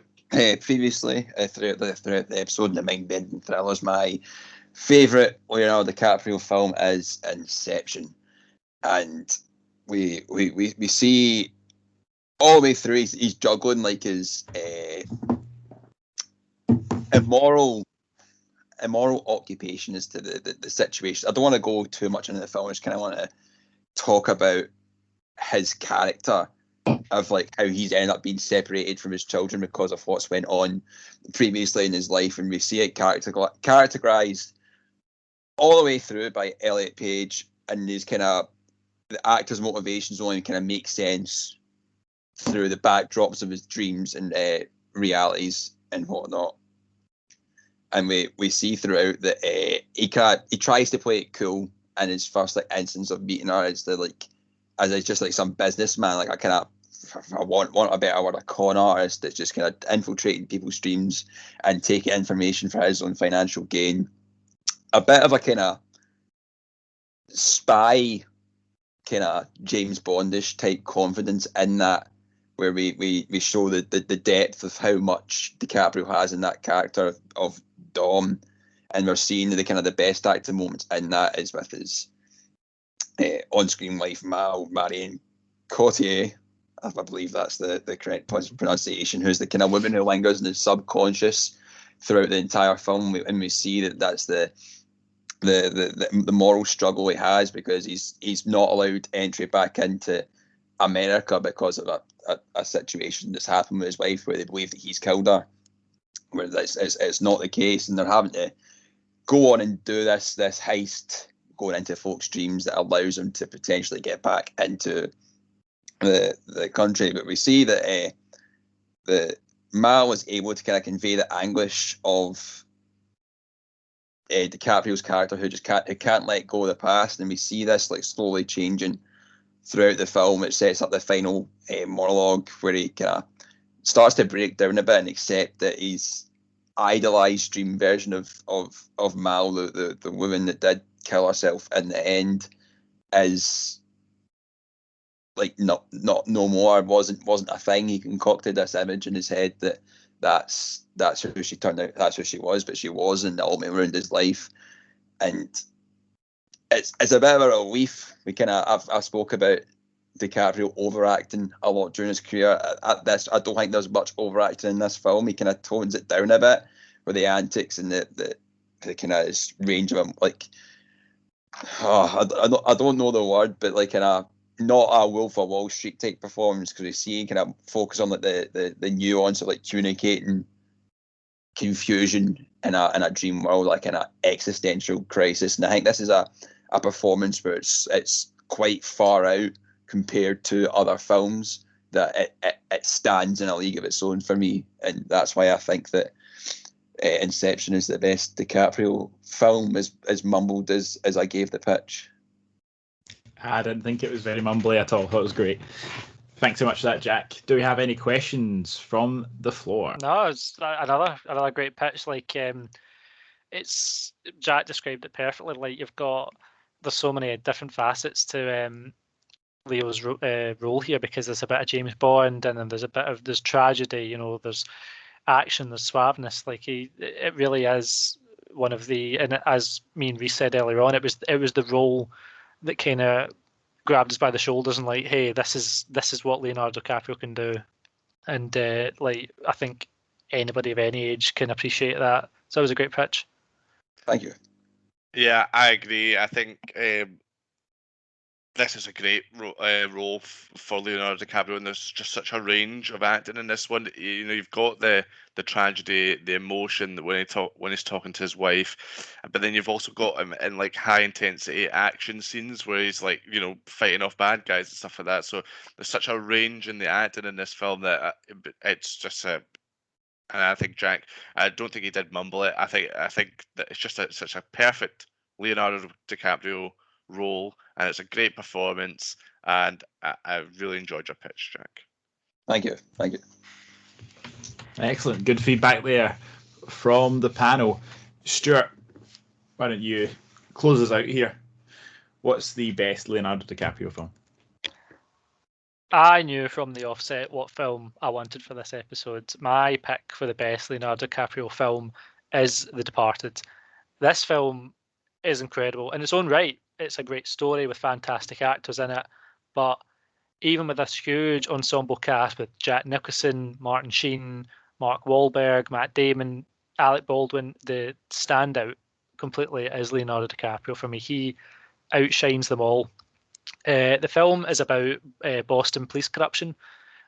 previously throughout the episode. The mind-bending thrillers. My favourite Leonardo DiCaprio film is Inception, and we see all the way through he's juggling like his immoral occupation as to the situation. I don't want to go too much into the film. I just kind of want to talk about his character, of like how he's ended up being separated from his children because of what's went on previously in his life, and we see it characterized all the way through by Elliot Page, and his kind of the actor's motivations only kind of make sense through the backdrops of his dreams and realities and whatnot. And we see throughout that he tries to play it cool, and his first like instance of meeting her is as just like some businessman, like I want a better word, a con artist that's just kind of infiltrating people's dreams and taking information for his own financial gain. A bit of a kind of spy, kind of James Bondish type confidence in that, where we show the depth of how much DiCaprio has in that character of Dom, and we're seeing the kind of the best acting moments in that is with his on-screen wife Mal, Marion Cotillard, I believe that's the correct pronunciation, who's the kind of woman who lingers in his subconscious throughout the entire film, and we see that's the moral struggle he has, because he's not allowed entry back into America because of a situation that's happened with his wife where they believe that he's killed her, where it's not the case, and they're having to go on and do this heist going into folks' dreams that allows them to potentially get back into the country. But we see that the Mal was able to kind of convey the anguish of DiCaprio's character, who can't let go of the past, and we see this like slowly changing throughout the film. It sets up the final monologue where he kind of starts to break down a bit and accept that he's idolized dream version of Mal, the woman that did kill herself in the end, is like not no more. Wasn't a thing. He concocted this image in his head that's who she turned out. That's who she was, but she wasn't. It ultimately ruined his life, and it's a bit of a relief. I spoke about DiCaprio overacting a lot during his career. At this, I don't think there's much overacting in this film. He kind of tones it down a bit with the antics and the kind of range of him. Like, I don't know the word, but like kind of not a Wolf of Wall Street type performance, because we see kind of focus on like the nuance of like communicating confusion in a dream world, like in an existential crisis. And I think this is a performance where it's quite far out compared to other films, that it stands in a league of its own for me, and that's why I think that Inception is the best DiCaprio film, as mumbled as I gave the pitch. I didn't think it was very mumbly at all. I thought it was great. Thanks so much for that, Jack. Do we have any questions from the floor? No, it's another great pitch. Like, it's Jack described it perfectly. Like, there's so many different facets to Leo's role here, because there's a bit of James Bond, and then there's tragedy. There's action, there's suaveness. Like, it really is one of the, and as me and Rhys said earlier on, it was the role that kind of grabbed us by the shoulders and like, hey, this is what Leonardo DiCaprio can do, and like, I think anybody of any age can appreciate that. So it was a great pitch. Thank you. Yeah, I agree. I think this is a great role for Leonardo DiCaprio, and there's just such a range of acting in this one. You've got the tragedy, the emotion when he's talking to his wife, but then you've also got him in like high intensity action scenes where he's like fighting off bad guys and stuff like that. So there's such a range in the acting in this film that it's just and I think Jack, I don't think he did mumble it. I think that it's just such a perfect Leonardo DiCaprio role, and it's a great performance, and I really enjoyed your pitch, Jack. Thank you. Excellent, good feedback there from the panel. Stewart, why don't you close us out here? What's the best Leonardo DiCaprio film? I knew from the offset what film I wanted for this episode. My pick for the best Leonardo DiCaprio film is The Departed. This film is incredible in its own right. It's a great story with fantastic actors in it, but even with this huge ensemble cast with Jack Nicholson, Martin Sheen, Mark Wahlberg, Matt Damon, Alec Baldwin, the standout completely is Leonardo DiCaprio for me. He outshines them all. The film is about Boston police corruption,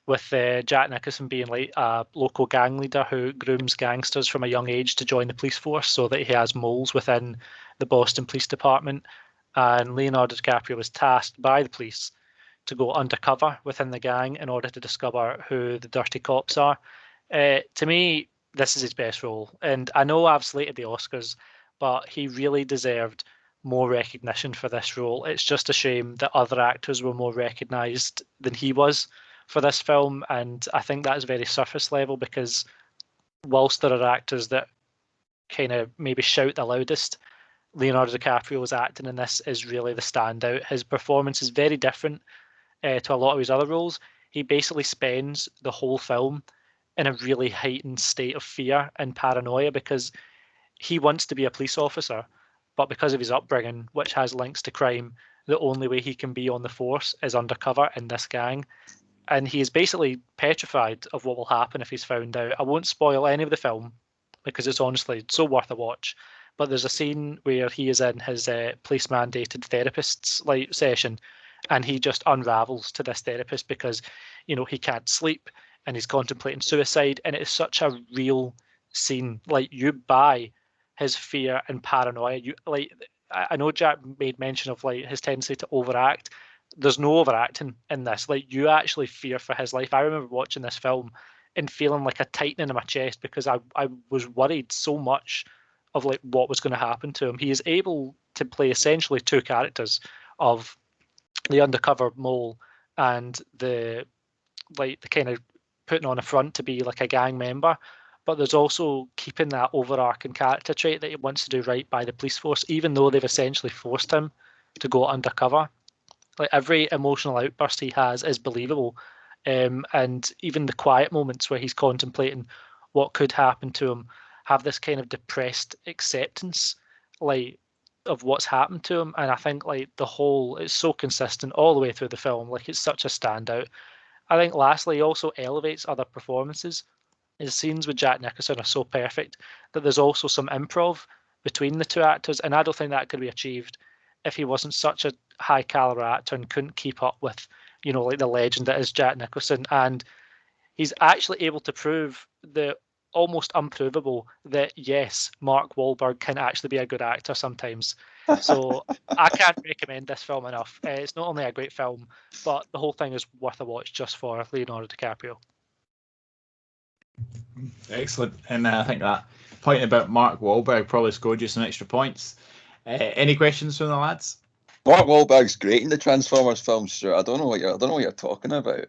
with Jack Nicholson being like a local gang leader who grooms gangsters from a young age to join the police force so that he has moles within the Boston Police Department. And Leonardo DiCaprio was tasked by the police to go undercover within the gang in order to discover who the dirty cops are. To me, this is his best role. And I know I've slated the Oscars, but he really deserved more recognition for this role. It's just a shame that other actors were more recognised than he was for this film. And I think that is very surface level, because whilst there are actors that kind of maybe shout the loudest, Leonardo DiCaprio's acting in this is really the standout. His performance is very different to a lot of his other roles. He basically spends the whole film in a really heightened state of fear and paranoia, because he wants to be a police officer, but because of his upbringing, which has links to crime, the only way he can be on the force is undercover in this gang. And he is basically petrified of what will happen if he's found out. I won't spoil any of the film, because it's honestly so worth a watch. But there's a scene where he is in his police mandated therapist's session, and he just unravels to this therapist because, he can't sleep and he's contemplating suicide. And it is such a real scene. Like, you buy his fear and paranoia. I know Jack made mention of his tendency to overact. There's no overacting in this. You actually fear for his life. I remember watching this film and feeling like a tightening in my chest, because I was worried so much of what was going to happen to him. He is able to play essentially two characters of the undercover mole and the kind of putting on a front to be like a gang member, but there's also keeping that overarching character trait that he wants to do right by the police force, even though they've essentially forced him to go undercover. Like every emotional outburst he has is believable, and even the quiet moments where he's contemplating what could happen to him have this kind of depressed acceptance, like of what's happened to him. And I think like the whole is so consistent all the way through the film. Like it's such a standout. I think lastly, he also elevates other performances. His scenes with Jack Nicholson are so perfect that there's also some improv between the two actors, and I don't think that could be achieved if he wasn't such a high caliber actor and couldn't keep up with, like the legend that is Jack Nicholson. And he's actually able to prove the almost unprovable that yes, Mark Wahlberg can actually be a good actor sometimes. So I can't recommend this film enough. It's not only a great film, but the whole thing is worth a watch just for Leonardo DiCaprio. Excellent. And I think that point about Mark Wahlberg probably scored you some extra points. Any questions from the lads? Mark Wahlberg's great in the Transformers films, Stuart. I don't know what you're talking about.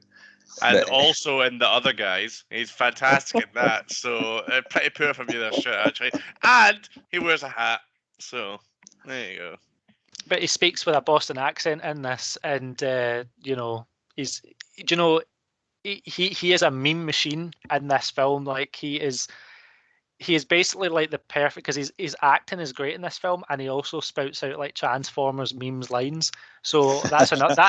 And also in the other guys, he's fantastic in that. So pretty poor from you there, Stuart, actually. And he wears a hat. So there you go. But he speaks with a Boston accent in this, and he's he is a meme machine in this film. Like he is basically like the perfect, because his acting is great in this film, and he also spouts out like Transformers memes lines. So that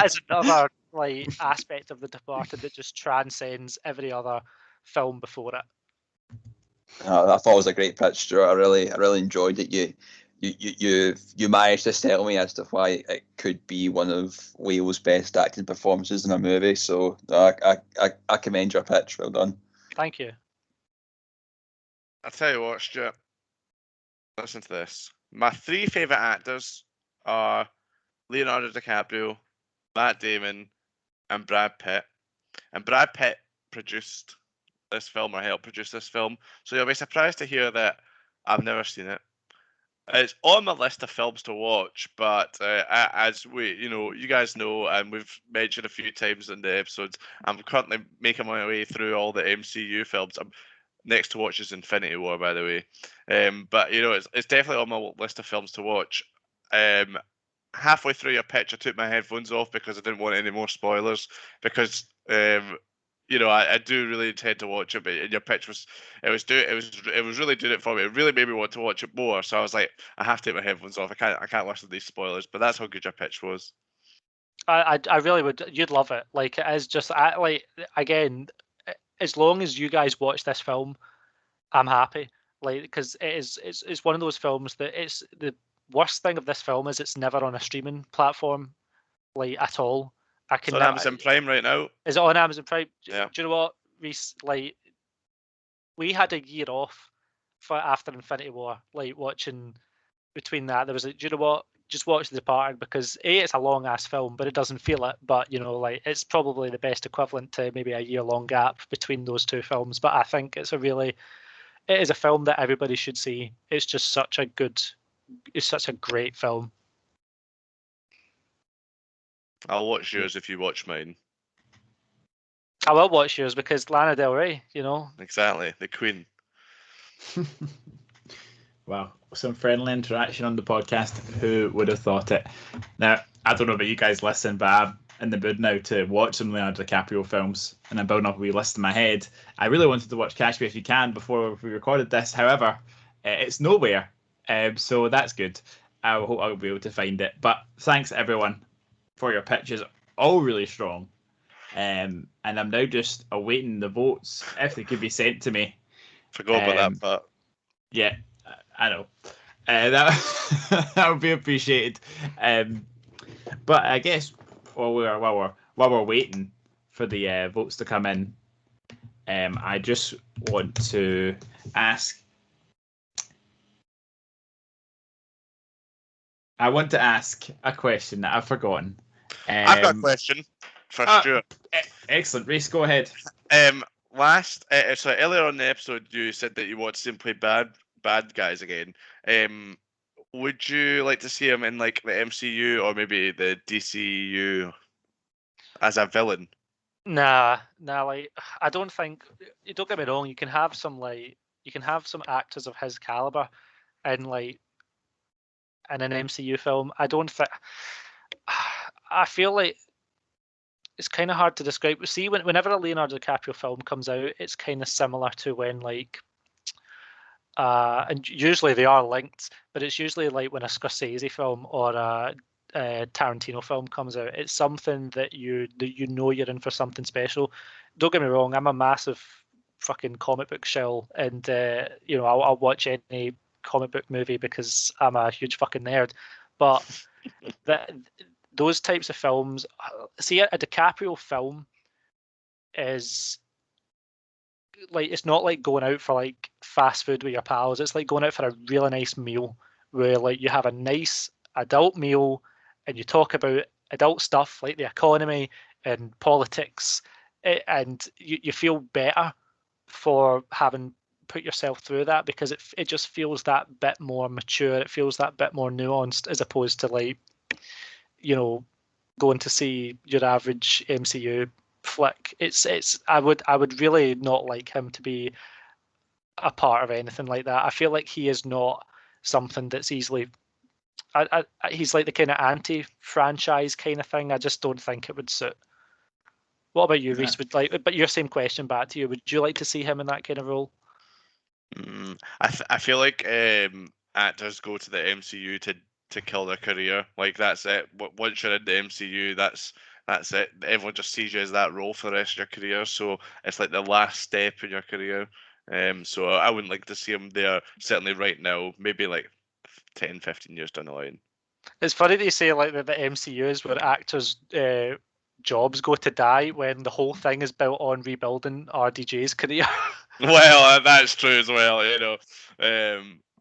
is another like aspect of The Departed that just transcends every other film before it. I thought it was a great pitch, Stuart. I really enjoyed it. You managed to tell me as to why it could be one of Wales' best acting performances in a movie. So I commend your pitch. Well done. Thank you. I'll tell you what, Stuart. Listen to this. My 3 favourite actors are Leonardo DiCaprio, Matt Damon, and Brad Pitt. And Brad Pitt produced this film, or helped produce this film. So you'll be surprised to hear that I've never seen it. It's on my list of films to watch, but as you guys know, and we've mentioned a few times in the episodes, I'm currently making my way through all the MCU films. Next to watch is Infinity War, by the way. But it's definitely on my list of films to watch. Halfway through your pitch, I took my headphones off because I didn't want any more spoilers. Because I do really intend to watch it, but in your pitch was really doing it for me. It really made me want to watch it more. So I was like, I have to take my headphones off. I can't listen to these spoilers. But that's how good your pitch was. I really would. You'd love it. Like it is just like, again, as long as you guys watch this film, I'm happy. Like, because it's one of those films that it's the worst thing of this film is it's never on a streaming platform, like at all. It's on Amazon Prime right now. Is it on Amazon Prime? Yeah. Do you know what, Rhys? Like, we had a year off after Infinity War, like watching between that. There was do you know what? Just watch The Departed, because it's a long ass film, but it doesn't feel it. But like it's probably the best equivalent to maybe a year long gap between those two films. But I think it is a film that everybody should see. It's just such a great film. I'll watch yours if you watch mine. I will watch yours because Lana Del Rey, Exactly, the Queen. Wow, some friendly interaction on the podcast. Who would have thought it? Now, I don't know about you guys listen, but I'm in the mood now to watch some Leonardo DiCaprio films, and I'm building up a wee list in my head. I really wanted to watch Catch Me If You Can before we recorded this. However, it's nowhere, so that's good. I hope I'll be able to find it. But thanks, everyone, for your pitches. All really strong. And I'm now just awaiting the votes, if they could be sent to me. Forgot about that part. Yeah, I know. That would be appreciated. But I guess while we're waiting for the votes to come in, I just want to ask. I want to ask a question that I've forgotten. I've got a question for Stuart. Excellent, Rhys, go ahead. Earlier on the episode, you said that you want to see him play bad guys again. Would you like to see him in like the MCU or maybe the DCU as a villain? Nah. Like, I don't think. Don't get me wrong. You can have some like you can have some actors of his caliber in like in an MCU film. I don't think. I feel like it's kind of hard to describe. See, whenever a Leonardo DiCaprio film comes out, it's kind of similar to when like, and usually they are linked, but it's usually like when a Scorsese film or a Tarantino film comes out. It's something that you know you're in for something special. Don't get me wrong, I'm a massive fucking comic book shell, and you know I'll watch any comic book movie because I'm a huge fucking nerd. But those types of films, see, a DiCaprio film is like, it's not like going out for like fast food with your pals. It's like going out for a really nice meal where like you have a nice adult meal and you talk about adult stuff like the economy and politics, and you feel better for having put yourself through that, because it just feels that bit more mature. It feels that bit more nuanced, as opposed to like, you know, going to see your average MCU flick. It's I would really not like him to be a part of anything like that. I feel like he is not something that's easily. He's like the kind of anti-franchise kind of thing. I just don't think it would suit. What about you, Rhys? Would like, but your same question back to you. Would you like to see him in that kind of role? I feel like actors go to the MCU to kill their career. Like, that's it. Once you're in the MCU, that's it. Everyone just sees you as that role for the rest of your career. So it's like the last step in your career. So I wouldn't like to see him there, certainly right now, maybe like 10, 15 years down the line. It's funny that you say like that the MCU is where actors' jobs go to die, when the whole thing is built on rebuilding RDJ's career. Well, that's true as well, you know.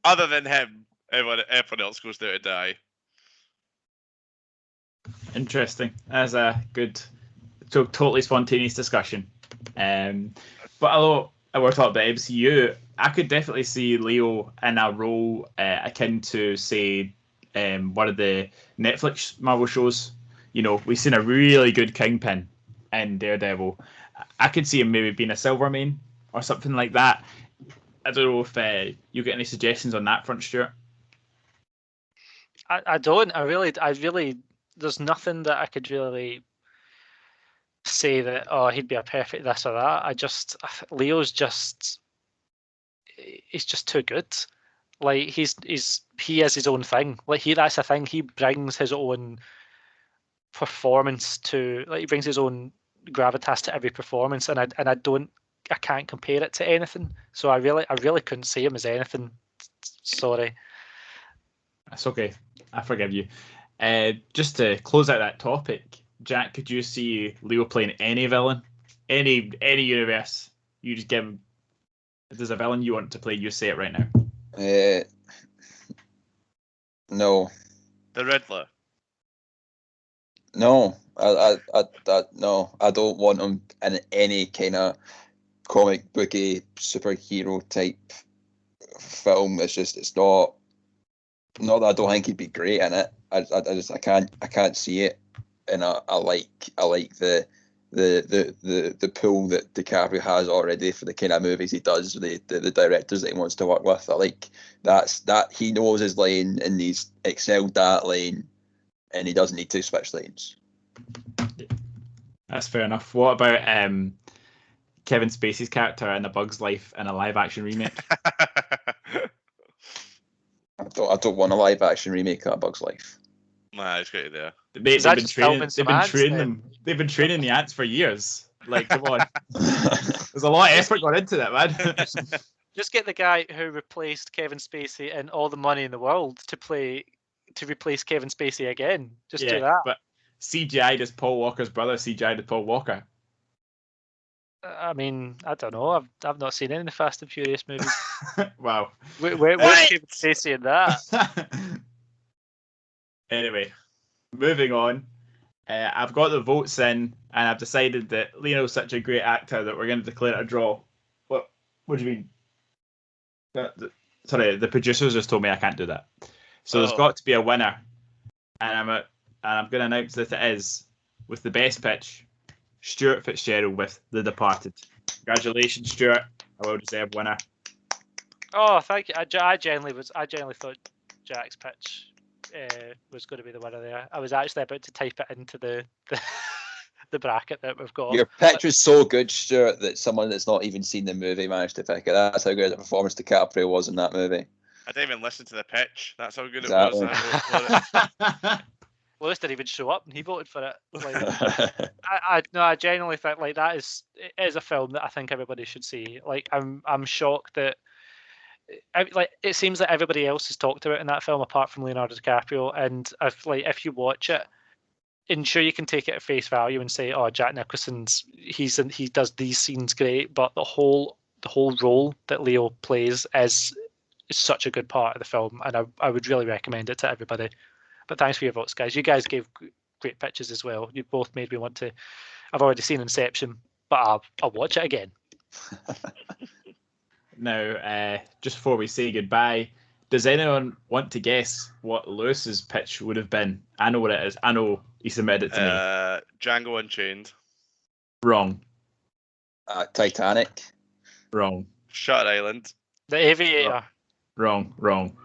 Other than him, everyone else goes there to die. Interesting. That's a good, so totally spontaneous discussion. But although we're talking about MCU, I could definitely see Leo in a role akin to, say, one of the Netflix Marvel shows. You know, we've seen a really good Kingpin in Daredevil. I could see him maybe being a Silvermane or something like that. I don't know if you get any suggestions on that front, Stuart. I don't. I really. There's nothing that I could really say that, oh, he'd be a perfect this or that. Leo's just, he's just too good. Like he is his own thing. Like that's the thing. He brings his own performance to, like, he brings his own gravitas to every performance, and I can't compare it to anything. So I really couldn't see him as anything. Sorry. That's okay. I forgive you. Just to close out that topic, Jack, could you see Leo playing any villain, any universe? You just give him. If there's a villain you want to play, you say it right now. No. The Riddler. No, no. I don't want him in any kind of comic booky superhero type film. It's not. Not that I don't think he'd be great in it. I can't see it, and I like the pool that DiCaprio has already for the kind of movies he does, the directors that he wants to work with. I like that he knows his lane and he's excelled that lane, and he doesn't need to switch lanes. That's fair enough. What about Kevin Spacey's character in A Bug's Life in a live action remake? I don't want a live action remake of A Bug's Life. Nah, it's great there. They've been training the ants for years. Like, come on. There's a lot of effort going into that, man. Just get the guy who replaced Kevin Spacey and all the money in the world to replace Kevin Spacey again. Just do that. But CGI'd as Paul Walker's brother, CGI'd as Paul Walker. I mean, I don't know. I've not seen any of the Fast and Furious movies. Wow. Where's Kevin Spacey in that? Anyway, moving on. I've got the votes in, and I've decided that Leo's such a great actor that we're going to declare it a draw. What do you mean? Sorry, the producers just told me I can't do that. So there's got to be a winner, and I'm going to announce that it is, with the best pitch, Stewart Fitzgerald with The Departed. Congratulations, Stewart, a well-deserved winner. Oh, thank you. I genuinely thought Jack's pitch was going to be the winner there. I was actually about to type it into the the bracket that we've got. Your pitch was so good, Stuart, that someone that's not even seen the movie managed to pick it. That's how good the performance DiCaprio was in that movie. I didn't even listen to the pitch. That's how good Exactly. it was. I voted for it. Lewis didn't even show up, and he voted for it. Like, I genuinely think like it is a film that I think everybody should see. Like, I'm shocked that it seems that everybody else has talked about in that film apart from Leonardo DiCaprio, and if you watch it, ensure you can take it at face value and say, oh, Jack Nicholson's he does these scenes great, but the whole role that Leo plays is such a good part of the film, and I would really recommend it to everybody. But thanks for your votes, guys. You guys gave great pitches as well. You both made me want to. I've already seen Inception, but I'll watch it again. Now, just before we say goodbye, does anyone want to guess what Lewis's pitch would have been? I know what it is. I know he submitted it to me. Django Unchained. Wrong. Titanic. Wrong. Shutter Island. The Aviator. Wrong.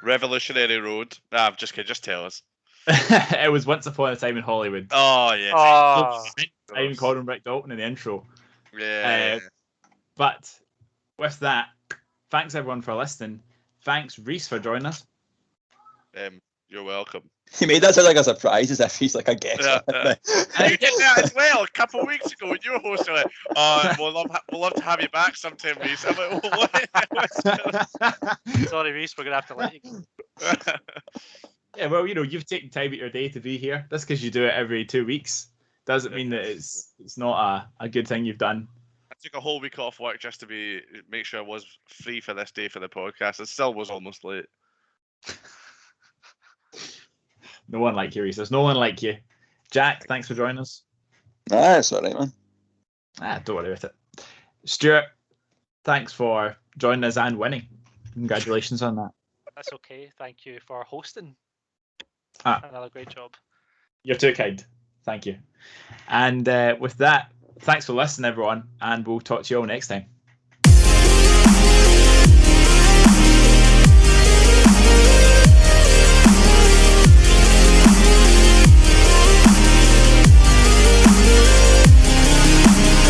Revolutionary Road. I'm just kidding. Just tell us. It was Once Upon a Time in Hollywood. Oh, yeah. Oh, I even called him Rick Dalton in the intro. Yeah. But with that, thanks everyone for listening. Thanks, Rhys, for joining us. You're welcome. He made that sound like a surprise, as if he's like a guest. You did that as well a couple of weeks ago when you were hosting it. We'll love to have you back sometime, Rhys. I'm like, what? sorry, Rhys, we're gonna have to let you go. Yeah, well, you've taken time out your day to be here. That's because you do it every 2 weeks. Doesn't mean that it's not a good thing you've done. I took a whole week off work just to make sure I was free for this day for the podcast. It still was almost late. No one like you, Rhys. There's no one like you. Jack, thanks for joining us. That's all right, man. Don't worry about it. Stewart, thanks for joining us and winning. Congratulations on that. That's okay. Thank you for hosting. Another great job. You're too kind. Thank you. And with that, thanks for listening, everyone, and we'll talk to you all next time.